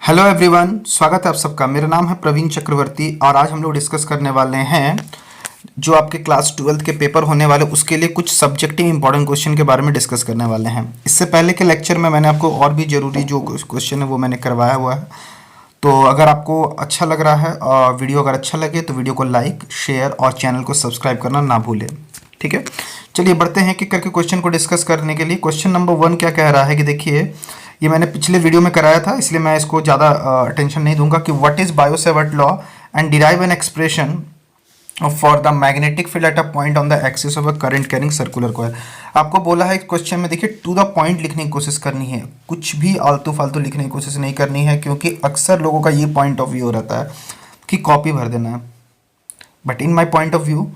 Hello everyone, स्वागत है आप सबका। मेरा नाम है प्रवीण चक्रवर्ती और आज हम लोग डिस्कस करने वाले हैं जो आपके क्लास 12th के पेपर होने वाले उसके लिए कुछ सब्जेक्टिव इंपॉर्टेंट क्वेश्चन के बारे में डिस्कस करने वाले हैं। इससे पहले के लेक्चर में मैंने आपको और भी ज़रूरी जो क्वेश्चन है वो मैंने करवाया हुआ है। तो अगर आपको अच्छा लग रहा है और वीडियो अगर अच्छा लगे तो वीडियो को लाइक, शेयर और चैनल को सब्सक्राइब करना ना भूलें। ठीक है, चलिए बढ़ते हैं कि करके क्वेश्चन को डिस्कस करने के लिए। क्वेश्चन नंबर 1 क्या कह रहा है कि देखिए, ये मैंने पिछले वीडियो में कराया था इसलिए मैं इसको ज़्यादा अटेंशन नहीं दूंगा कि what is Biot-Savart law and derive an expression for the magnetic field at a point on the axis of a current carrying circular coil. आपको बोला है क्वेश्चन में, देखिए टू द पॉइंट लिखने की कोशिश करनी है, कुछ भी आलतू फालतू लिखने की कोशिश नहीं करनी है, क्योंकि अक्सर लोगों का ये पॉइंट ऑफ व्यू रहता है कि कॉपी भर देना है। But in my point of view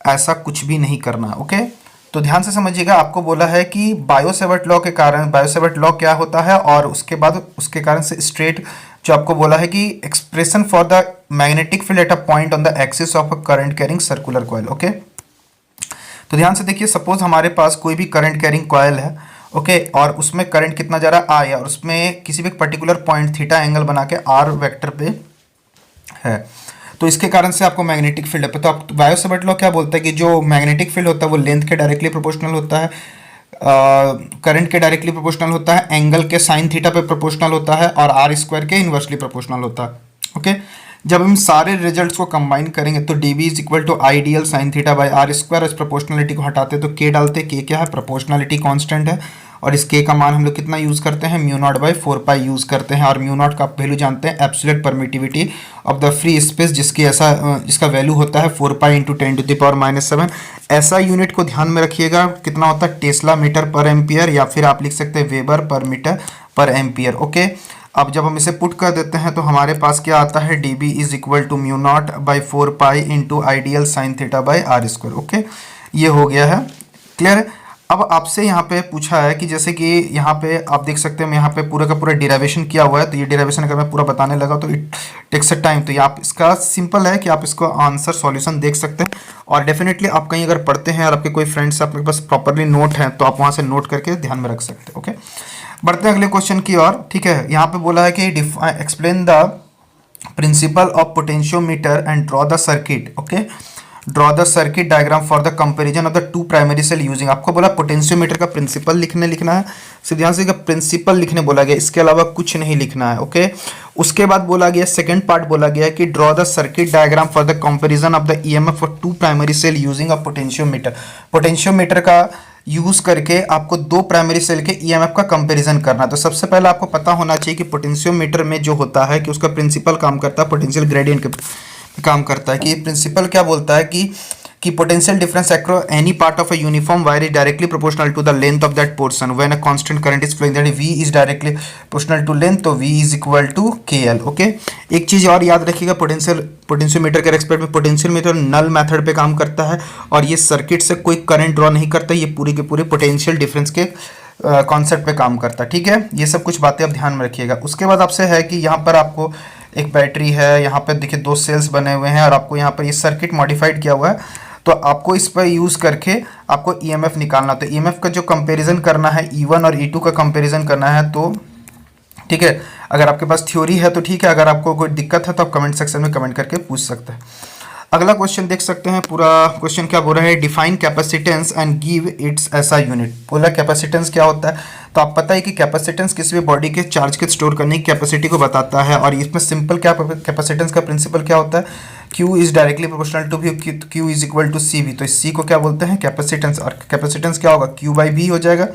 ऐसा कुछ भी नहीं करना। ओके, तो ध्यान से समझिएगा। आपको बोला है कि बायो-सेवर्ट लॉ के कारण, बायो-सेवर्ट लॉ क्या होता है और उसके बाद उसके कारण से स्ट्रेट जो आपको बोला है कि expression for the magnetic field at a point on the axis of a current carrying circular coil. Okay, तो ध्यान से देखिए, सपोज हमारे पास कोई भी करंट कैरिंग कॉइल है, ओके, और उसमें करंट कितना जा रहा है, I है, और उसमें किसी भी पर्टिकुलर पॉइंट थीटा एंगल बना के आर वेक्टर पे है, तो इसके कारण से आपको मैग्नेटिक फील्ड है। तो आप बायो-सेवर्ट लॉ क्या बोलता है कि जो मैग्नेटिक फील्ड होता है वो लेंथ के डायरेक्टली प्रोपोर्शनल होता है, करंट के डायरेक्टली प्रोपोर्शनल होता है, एंगल के साइन थीटा पे प्रोपोर्शनल होता है और आर स्क्वायर के इन्वर्सली प्रोपोर्शनल होता है। ओके, जब हम सारे रिजल्ट्स को कंबाइन करेंगे तो D B is equal to I D L sine theta by R square. इस प्रोपोर्शनलिटी को हटाते तो के डालते, के क्या है, प्रोपोर्शनलिटी कांस्टेंट है, और इस के का मान हम लोग कितना यूज़ करते हैं, mu naught by 4 pi use करते हैं। और म्यू नॉट का आप वैल्यू जानते हैं, absolute permittivity of the free space, जिसका वैल्यू होता है 4 पाई इंटू 10⁻⁻⁷। ऐसा यूनिट को ध्यान में रखिएगा, कितना होता है, टेस्ला मीटर पर एम्पियर, या फिर आप लिख सकते हैं वेबर पर मीटर पर एम्पियर। ओके, अब जब हम इसे पुट कर देते हैं तो हमारे पास क्या आता है, D B is equal to mu naught by 4 pi into I D L sine theta by R square. Okay, ये हो गया है, क्लियर है। अब आपसे यहाँ पे पूछा है कि जैसे कि यहाँ पे आप देख सकते हैं, मैं यहाँ पे पूरा का पूरा डिराइवेशन किया हुआ है, तो ये डिराइवेशन अगर मैं पूरा बताने लगा तो इट टेक्स अ टाइम। तो ये आप इसका सिंपल है कि आप इसको आंसर सॉल्यूशन देख सकते हैं, और डेफिनेटली आप कहीं अगर पढ़ते हैं और आपके कोई फ्रेंड्स आपके पास प्रॉपरली नोट है तो आप वहाँ से नोट करके ध्यान में रख सकते हैं। ओके, बढ़ते हैं अगले क्वेश्चन की ओर। ठीक है, यहाँ पे बोला है कि explain the principle of potentiometer and draw the circuit. Okay, draw the circuit diagram for the comparison of the two primary cell using. आपको बोला पोटेंशियोमीटर का प्रिंसिपल लिखना है, सिर्फ ध्यान से प्रिंसिपल लिखने बोला गया, इसके अलावा कुछ नहीं लिखना है। ओके, उसके बाद बोला गया, सेकंड पार्ट बोला गया कि draw the circuit diagram for the comparison of the EMF for two primary cell using a potentiometer. Potentiometer का यूज करके आपको दो प्राइमरी सेल के ईएमएफ का कंपैरिजन करना है। तो सबसे पहले आपको पता होना चाहिए कि पोटेंशियोमीटर में जो होता है कि उसका प्रिंसिपल काम करता है पोटेंशियल ग्रेडियंट के काम करता है। कि प्रिंसिपल क्या बोलता है कि potential difference across any part of a uniform wire is directly proportional to the length of that portion when a constant current is flowing, that v is directly proportional to length, तो v is equal to kl। Okay, एक चीज और याद रखिएगा, potentiometer के respect में potentiometer नल method पे काम करता है और ये सर्किट से कोई करंट ड्रॉ नहीं करता, ये पूरी के पूरे पोटेंशियल डिफरेंस के कॉन्सेप्ट पे काम करता है। ठीक है, ये सब कुछ बातें आप ध्यान में रखिएगा। उसके बाद आपसे है कि यहाँ पर आपको एक बैटरी है, यहाँ पे देखिए दो सेल्स बने हुए हैं और आपको यहाँ पर ये सर्किट मॉडिफाइड किया हुआ है, तो आपको इस पर यूज़ करके आपको ईएमएफ निकालना। तो ईएमएफ का जो कंपैरिजन करना है, E1 और E2 का कंपैरिजन करना है, तो ठीक है, अगर आपके पास थ्योरी है तो ठीक है, अगर आपको कोई दिक्कत है तो आप कमेंट सेक्शन में कमेंट करके पूछ सकते हैं। अगला क्वेश्चन देख सकते हैं, पूरा क्वेश्चन क्या बोल रहा है, define capacitance and give its ऐसा यूनिट। बोला कैपेसिटेंस क्या होता है, तो आप पता है कि कैपेसिटेंस किसी भी बॉडी के चार्ज के स्टोर करने की कैपेसिटी को बताता है, और इसमें सिंपल क्या कैपेसिटेंस का प्रिंसिपल क्या होता है, Q is directly proportional to V, Q is equal to CV। तो इस C को क्या बोलते हैं, कैपेसिटेंस, और कैपेसिटेंस क्या होगा, Q बाई V हो जाएगा,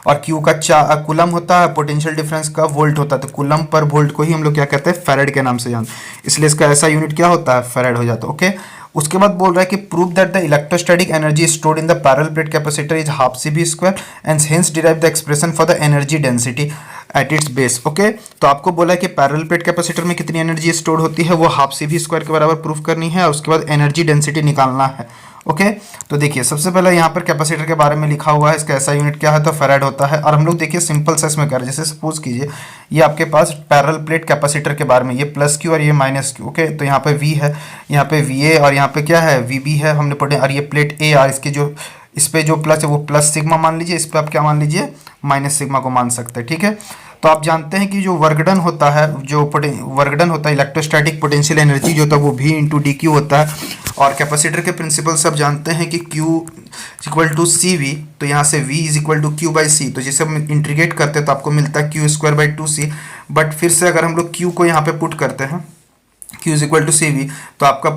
और Q का कूलम होता है, पोटेंशियल डिफरेंस का वोल्ट होता है, तो कूलम पर वोल्ट को ही हम लोग क्या कहते हैं, फैराड के नाम से जानते हैं, इसलिए इसका ऐसा यूनिट क्या होता है, फैराड हो जाता है। ओके, उसके बाद बोल रहा है कि prove that the electrostatic energy stored in the parallel plate capacitor is half CV square and hence derive the expression for the energy density at its base. Okay, तो आपको बोला है कि पैरेलल प्लेट कैपेसिटर में कितनी energy store होती है, वो हाफ CV स्क्वायर के बराबर प्रूफ करनी है, और उसके बाद एनर्जी डेंसिटी निकालना है। ओके, तो देखिए सबसे पहले यहाँ पर कैपेसिटर के बारे में लिखा हुआ है, इसका ऐसा यूनिट क्या है, तो फैराड होता है। और हम लोग देखिए सिंपल सा इसमें कर, जैसे सपोज कीजिए ये आपके पास पैरेलल प्लेट कैपेसिटर के बारे में, ये प्लस क्यू और ये माइनस क्यू। ओके, तो यहाँ पे V है, यहाँ पे VA, और यहाँ पे क्या है, VB है, हमने पढ़े, और ये प्लेट A, और इसके जो इस पे जो प्लस है वो प्लस सिग्मा मान लीजिए, इस पे आप क्या मान लीजिए, माइनस सिग्मा को मान सकते हैं। ठीक है, तो आप जानते हैं कि जो वर्क डन होता है, वर्क डन होता है, इलेक्ट्रोस्टैटिक पोटेंशियल एनर्जी जो होता है वो V इंटू डी क्यू होता है। और कैपेसिटर के प्रिंसिपल सब जानते हैं कि Q equal to C V, तो यहाँ से V is equal to Q by C, तो जिसे हम इंटीग्रेट करते हैं तो आपको मिलता है Q square by two C. But फिर से अगर हम लोग Q को यहाँ पे पुट करते हैं, Q is equal to C V, तो आपका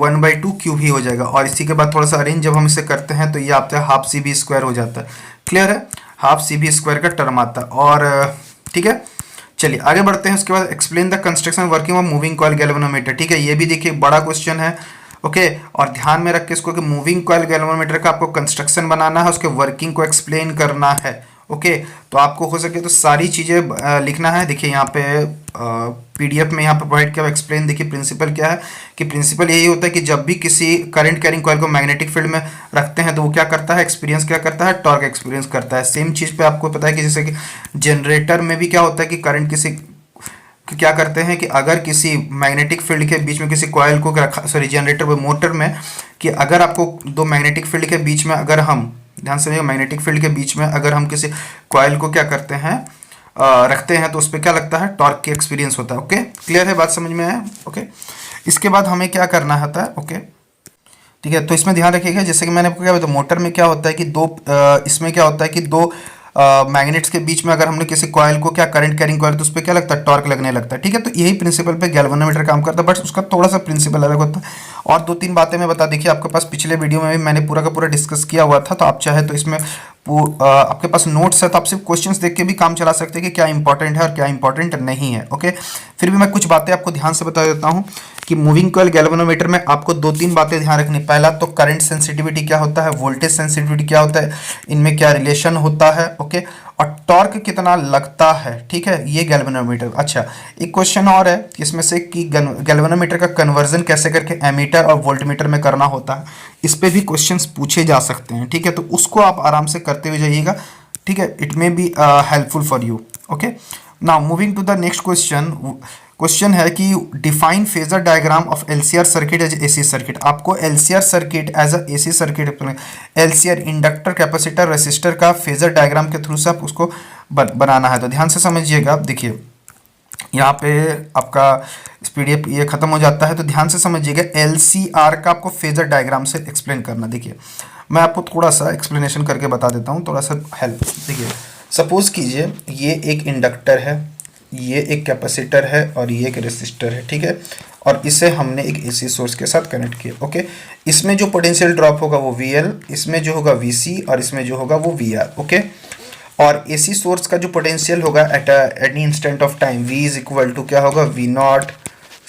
1/2 क्यू भी हो जाएगा। और इसी के बाद थोड़ा सा अरेंज जब हम इसे करते हैं तो ये आता है हाफ सी बी स्क्वायर हो जाता है। क्लियर है, हाफ सी बी स्क्वायर का टर्म आता है। और ठीक है, चलिए आगे बढ़ते हैं। उसके बाद explain the construction working of moving coil galvanometer. ठीक है, ये भी देखिए बड़ा क्वेश्चन है। ओके, और ध्यान में रख के इसको कि मूविंग कॉइल गैल्वेनोमीटर का आपको कंस्ट्रक्शन बनाना है, उसके वर्किंग को एक्सप्लेन करना है। ओके, तो आपको हो सके तो सारी चीज़ें लिखना है। देखिए यहाँ पे पीडीएफ में यहाँ पे प्रोवाइड किया एक्सप्लेन। देखिए प्रिंसिपल क्या है कि प्रिंसिपल यही होता है कि जब भी किसी करंट कैरिंग कॉइल को मैग्नेटिक फील्ड में रखते हैं तो वो क्या करता है, एक्सपीरियंस क्या करता है, टॉर्क एक्सपीरियंस करता है। सेम चीज़ पे आपको पता है कि जैसे कि जनरेटर में भी क्या होता है कि करंट किसी क्या करते हैं कि अगर किसी मैग्नेटिक फील्ड के बीच में किसी कॉइल को रखा, सॉरी जनरेटर व मोटर में, कि अगर आपको दो मैग्नेटिक फील्ड के बीच में अगर हम, ध्यान से मैग्नेटिक फील्ड के बीच में अगर हम किसी कॉइल को क्या करते हैं, रखते हैं, तो उस पर क्या लगता है, टॉर्क की एक्सपीरियंस होता है। ओके, क्लियर है, बात समझ में आया। ओके, इसके बाद हमें क्या करना होता है। ओके, ठीक है, तो इसमें ध्यान रखिएगा, जैसे कि मैंने आपको क्या बताया, मोटर में क्या होता है कि इसमें क्या होता है कि दो मैग्नेट्स के बीच में अगर हमने किसी कॉइल को क्या करंट कैरिंग कॉइल, तो उस पर क्या लगता है, टॉर्क लगने लगता है। ठीक है, तो यही प्रिंसिपल पे गैल्वेनोमीटर काम करता है, बट उसका थोड़ा सा प्रिंसिपल अलग होता है। और दो तीन बातें मैं बता, देखिए आपके पास पिछले वीडियो में भी मैंने पूरा का पूरा डिस्कस किया हुआ था, तो आप चाहे तो इसमें आपके पास नोट्स है तो आप सिर्फ क्वेश्चंस देख के भी काम चला सकते हैं कि क्या इंपॉर्टेंट है और क्या इंपॉर्टेंट नहीं है। ओके, फिर भी मैं कुछ बातें आपको ध्यान से बता देता हूँ कि मूविंग कॉइल गैल्वेनोमीटर में आपको दो तीन बातें ध्यान रखनी। पहला तो करंट सेंसिटिविटी क्या होता है, वोल्टेज सेंसिटिविटी क्या होता है, इनमें क्या रिलेशन होता है। ओके, और टॉर्क कितना लगता है। ठीक है, ये गैल्वेनोमीटर। अच्छा, एक क्वेश्चन और है इसमें से कि गैल्वेनोमीटर का कन्वर्जन कैसे करके एमीटर और वोल्टमीटर में करना होता है, इस पे भी क्वेश्चंस पूछे जा सकते हैं। ठीक है, तो उसको आप आराम से करते हुए जाइएगा। ठीक है, it may be helpful for you. Okay, now moving to the next question. Question है कि define phasor diagram of LCR circuit as AC circuit. आपको LCR circuit as a AC circuit, LCR inductor capacitor resistor का phasor diagram के through से आप उसको बनाना है। तो ध्यान से समझिएगा। देखिए यहाँ पे आपका पीडीएफ ये खत्म हो जाता है, तो ध्यान से समझिएगा। एलसीआर का आपको फेजर डायग्राम से एक्सप्लेन करना। देखिए मैं आपको थोड़ा सा एक्सप्लेनेशन करके बता देता हूँ, थोड़ा सा हेल्प। देखिए सपोज कीजिए ये एक इंडक्टर है, ये एक कैपेसिटर है और ये एक रेसिस्टर है। ठीक है, और इसे हमने एक एसी सोर्स के साथ कनेक्ट किया। ओके, इसमें जो पोटेंशियल ड्रॉप होगा वो VL, इसमें जो होगा VC और इसमें जो होगा वो VR। ओके, और एसी सोर्स का जो पोटेंशियल होगा at any instant of time, V is equal to क्या होगा, V0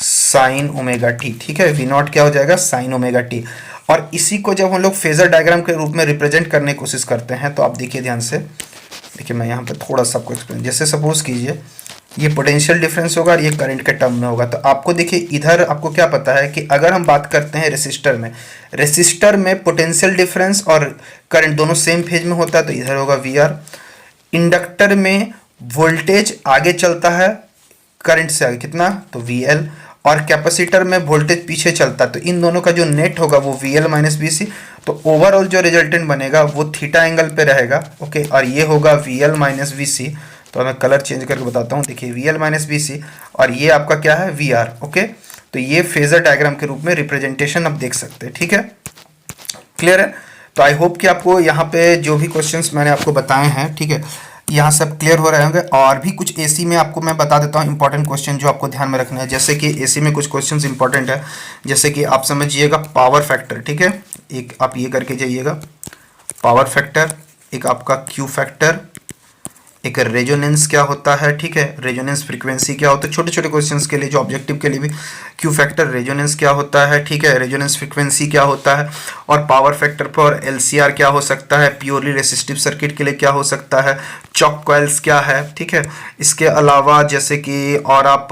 साइन ओमेगा टी। ठीक है, V0 क्या हो जाएगा, साइन ओमेगा टी। और इसी को जब हम लोग फेजर डायग्राम के रूप में रिप्रेजेंट करने की कोशिश करते हैं, तो आप देखिए ध्यान से, देखिए मैं यहाँ पे थोड़ा सा आपको एक्सप्लेन, जैसे सपोज कीजिए ये पोटेंशियल डिफरेंस होगा और ये करंट के टर्म में होगा। तो आपको देखिए इधर आपको क्या पता है कि अगर हम बात करते हैं रेसिस्टर में पोटेंशियल डिफरेंस और करंट दोनों सेम फेज में होता है, तो इधर होगा VR। इंडक्टर में वोल्टेज आगे चलता है करंट से आगे, कितना, तो VL। और कैपेसिटर में वोल्टेज पीछे चलता है, तो इन दोनों का जो नेट होगा वो VL माइनस VC। तो ओवरऑल जो रिजल्टेंट बनेगा वो थीटा एंगल पे रहेगा। ओके, और ये होगा VL माइनस VC। तो मैं कलर चेंज करके बताता हूँ। देखिए VL माइनस VC और ये आपका क्या है, VR। ओके, तो ये फेजर डायग्राम के रूप में रिप्रेजेंटेशन आप देख सकते हैं। ठीक है, क्लियर है। तो आई होप कि आपको यहाँ पे जो भी क्वेश्चंस मैंने आपको बताए हैं, ठीक है, यहाँ सब क्लियर हो रहे होंगे। और भी कुछ एसी में आपको मैं बता देता हूँ इंपॉर्टेंट क्वेश्चन जो आपको ध्यान में रखना है। जैसे कि एसी में कुछ क्वेश्चंस इंपॉर्टेंट है, जैसे कि आप समझिएगा पावर फैक्टर। ठीक है, एक आप ये करके जाइएगा, पावर फैक्टर, एक आपका क्यू फैक्टर, एक रेजोनेंस क्या होता है। ठीक है, रेजोनेंस फ्रीक्वेंसी क्या होता है, छोटे छोटे क्वेश्चंस के लिए, जो ऑब्जेक्टिव के लिए भी क्यू फैक्टर, रेजोनेंस क्या होता है। ठीक है, रेजोनेंस फ्रीक्वेंसी क्या होता है, और पावर फैक्टर पर LCR क्या हो सकता है, प्योरली रेसिस्टिव सर्किट के लिए क्या हो सकता है, चॉक कॉइल्स क्या है। ठीक है, इसके अलावा जैसे कि और आप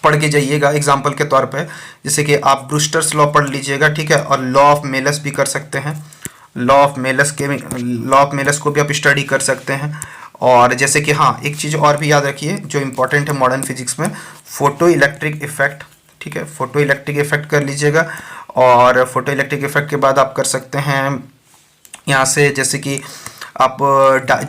पढ़ के जाइएगा एग्जाम्पल के तौर पे, जैसे कि आप ब्रूस्टर्स लॉ पढ़ लीजिएगा। ठीक है, और लॉ ऑफ मेलस भी कर सकते हैं, लॉ ऑफ मेलस को भी आप स्टडी कर सकते हैं। और जैसे कि हाँ, एक चीज़ और भी याद रखिए जो इम्पोर्टेंट है मॉडर्न फिजिक्स में, फोटो इलेक्ट्रिक इफेक्ट। ठीक है, फोटो इलेक्ट्रिक इफेक्ट कर लीजिएगा। और फोटो इलेक्ट्रिक इफेक्ट के बाद आप कर सकते हैं यहाँ से, जैसे कि आप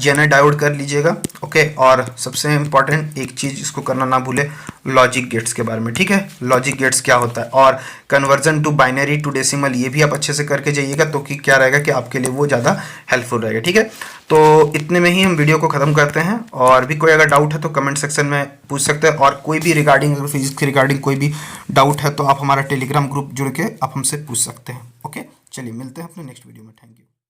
जेनर डायोड कर लीजिएगा। ओके, और सबसे इम्पॉर्टेंट एक चीज़ इसको करना ना भूले, लॉजिक गेट्स के बारे में। ठीक है, लॉजिक गेट्स क्या होता है और conversion to binary to decimal, ये भी आप अच्छे से करके जाइएगा, तो कि क्या रहेगा कि आपके लिए वो ज़्यादा हेल्पफुल रहेगा। ठीक है, तो इतने में ही हम वीडियो को ख़त्म करते हैं, और भी कोई अगर डाउट है तो कमेंट सेक्शन में पूछ सकते हैं, और कोई भी रिगार्डिंग, अगर फिजिक्स के रिगार्डिंग कोई भी डाउट है तो आप हमारा टेलीग्राम ग्रुप जुड़ के आप हमसे पूछ सकते हैं। ओके, चलिए मिलते हैं अपने नेक्स्ट वीडियो में। Thank you.